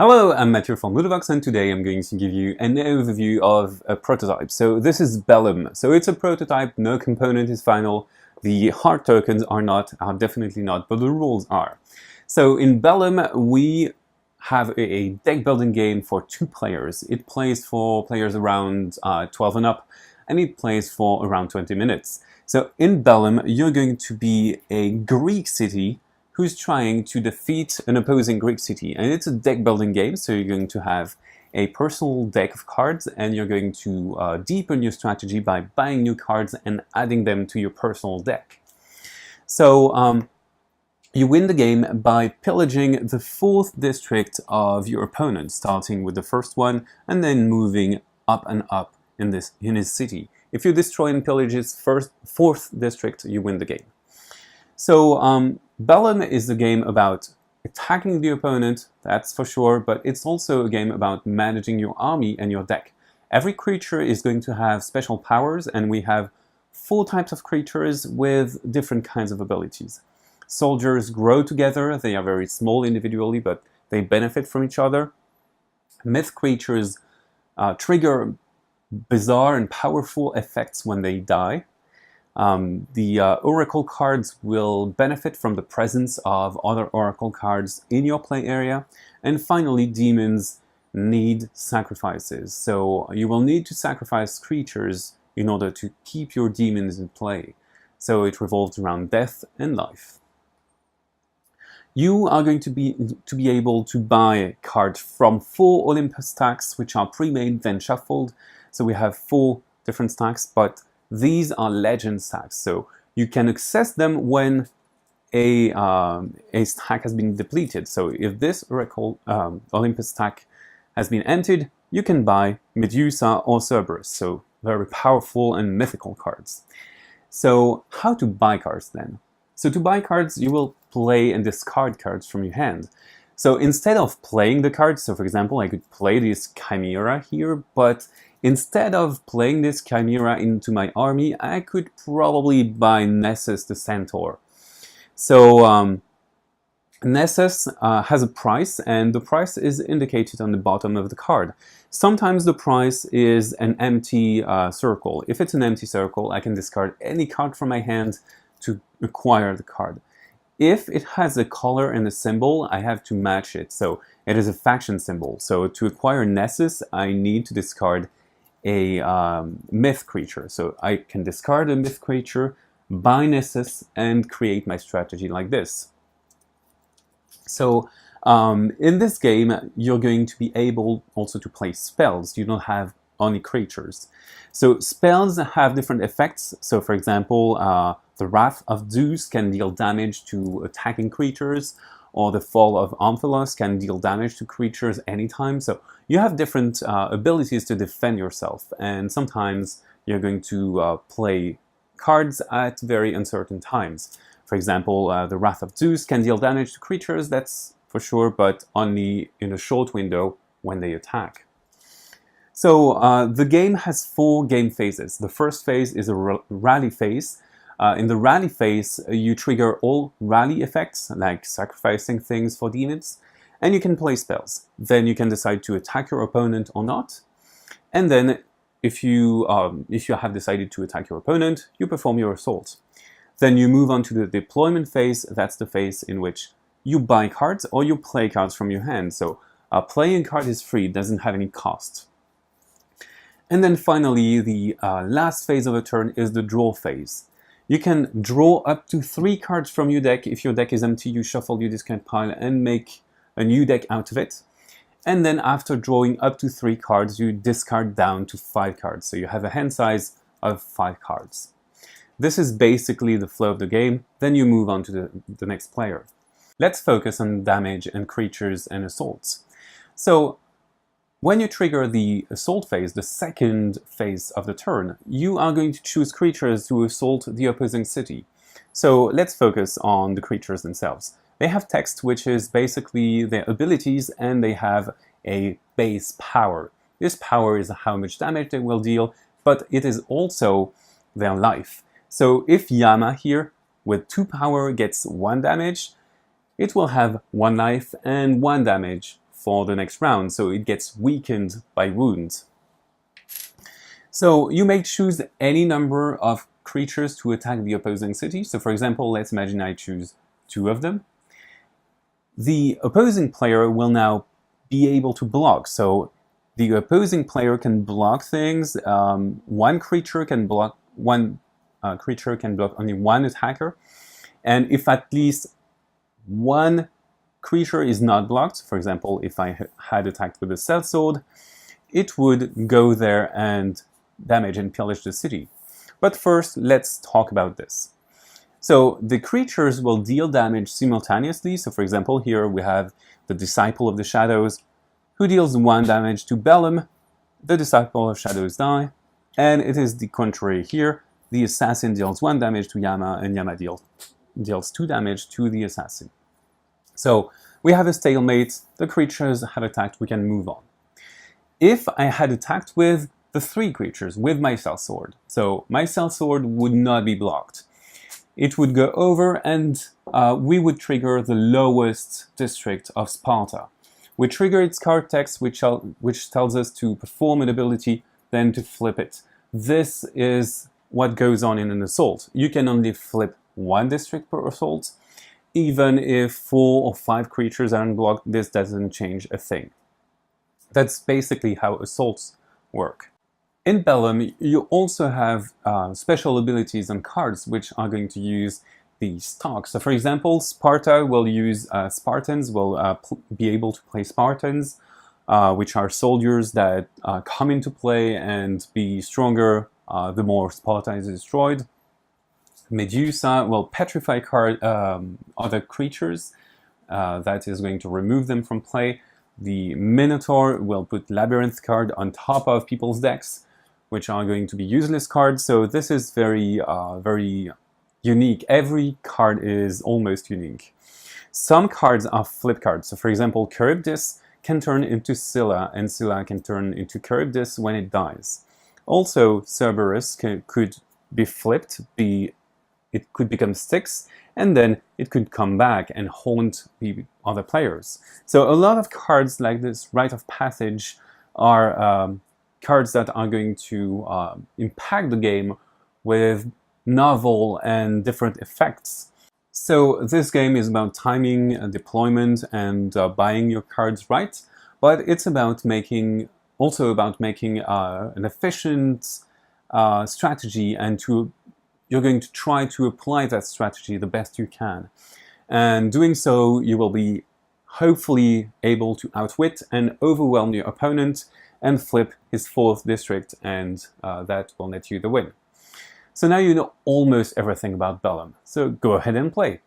Hello, I'm Matthew from Ludovox, and today I'm going to give you an overview of a prototype. So this is Bellum. So it's a prototype, no component is final, the hard tokens are definitely not, but the rules are. So in Bellum, we have a deck building game for 2 players. It plays for players around 12 and up, and it plays for around 20 minutes. So in Bellum, you're going to be a Greek city who's trying to defeat an opposing Greek city. And it's a deck building game, so you're going to have a personal deck of cards, and you're going to deepen your strategy by buying new cards and adding them to your personal deck. So you win the game by pillaging the 4th district of your opponent, starting with the first one and then moving up and up in his city. If you destroy and pillage his 4th district, you win the game. So Bellum is a game about attacking the opponent, that's for sure, but it's also a game about managing your army and your deck. Every creature is going to have special powers, and we have 4 types of creatures with different kinds of abilities. Soldiers grow together, they are very small individually, but they benefit from each other. Myth creatures trigger bizarre and powerful effects when they die. The Oracle cards will benefit from the presence of other Oracle cards in your play area. And finally, demons need sacrifices. So you will need to sacrifice creatures in order to keep your demons in play. So it revolves around death and life. You are going to be able to buy cards from 4 Olympus stacks, which are pre-made, then shuffled. So we have 4 different stacks, but these are legend stacks, so you can access them when a stack has been depleted. So if this Oracle Olympus stack has been emptied, you can buy Medusa or Cerberus, so very powerful and mythical cards. So how to buy cards then? So to buy cards, you will play and discard cards from your hand. So instead of playing the cards, so for example, I could play this Chimera here, but instead of playing this Chimera into my army, I could probably buy Nessus the Centaur. So Nessus has a price, and the price is indicated on the bottom of the card. Sometimes the price is an empty circle. If it's an empty circle, I can discard any card from my hand to acquire the card. If it has a color and a symbol, I have to match it. So it is a faction symbol. So to acquire Nessus, I need to discard a myth creature. So I can discard a myth creature, buy Nessus, and create my strategy like this. So in this game, you're going to be able also to play spells. You don't have only creatures. So spells have different effects. So for example, the Wrath of Zeus can deal damage to attacking creatures, or the Fall of Omphalos can deal damage to creatures anytime. So you have different abilities to defend yourself, and sometimes you're going to play cards at very uncertain times. For example, the Wrath of Zeus can deal damage to creatures, that's for sure, but only in a short window when they attack. So the game has 4 game phases. The first phase is a rally phase. In the rally phase, you trigger all rally effects, like sacrificing things for demons, and you can play spells. Then you can decide to attack your opponent or not. And then, if you have decided to attack your opponent, you perform your assault. Then you move on to the deployment phase. That's the phase in which you buy cards or you play cards from your hand. So playing a card is free, it doesn't have any cost. And then finally, the last phase of a turn is the draw phase. You can draw up to 3 cards from your deck. If your deck is empty, you shuffle your discard pile and make a new deck out of it. And then after drawing up to 3 cards, you discard down to 5 cards. So you have a hand size of 5 cards. This is basically the flow of the game. Then you move on to the next player. Let's focus on damage and creatures and assaults. So when you trigger the assault phase, the second phase of the turn, you are going to choose creatures to assault the opposing city. So let's focus on the creatures themselves. They have text, which is basically their abilities, and they have a base power. This power is how much damage they will deal, but it is also their life. So if Yama here, with 2 power, gets 1 damage, it will have 1 life and 1 damage for the next round, so it gets weakened by wounds. So you may choose any number of creatures to attack the opposing city. So for example, let's imagine I choose 2 of them. The opposing player will now be able to block. So the opposing player can block things. One creature can block only one attacker. And if at least one creature is not blocked, for example, if I had attacked with a sellsword, it would go there and damage and pillage the city. But first, let's talk about this. So the creatures will deal damage simultaneously. So for example, here we have the Disciple of the Shadows, who deals 1 damage to Bellum. The Disciple of Shadows die. And it is the contrary here. The Assassin deals 1 damage to Yama, and Yama deals 2 damage to the Assassin. So we have a stalemate. The creatures have attacked. We can move on. If I had attacked with the 3 creatures, with my sellsword, so my sellsword would not be blocked. It would go over and we would trigger the lowest district of Sparta. We trigger its card text, which tells us to perform an ability, then to flip it. This is what goes on in an assault. You can only flip 1 district per assault. Even if 4 or 5 creatures are unblocked, this doesn't change a thing. That's basically how assaults work. In Bellum, you also have special abilities and cards which are going to use the stock. So for example, Sparta will use Spartans, will be able to play Spartans, which are soldiers that come into play and be stronger the more Sparta is destroyed. Medusa will petrify other creatures, that is going to remove them from play. The Minotaur will put Labyrinth card on top of people's decks, which are going to be useless cards. So this is very unique. Every card is almost unique. Some cards are flip cards. So for example, Charybdis can turn into Scylla, and Scylla can turn into Charybdis when it dies. Also, Cerberus could be flipped, it could become Styx, and then it could come back and haunt the other players. So a lot of cards like this Rite of Passage are cards that are going to impact the game with novel and different effects. So this game is about timing, deployment, and buying your cards right, but it's about also about making an efficient strategy, and you're going to try to apply that strategy the best you can. And doing so, you will be hopefully able to outwit and overwhelm your opponent and flip his 4th district, and that will net you the win. So now you know almost everything about Bellum, so go ahead and play.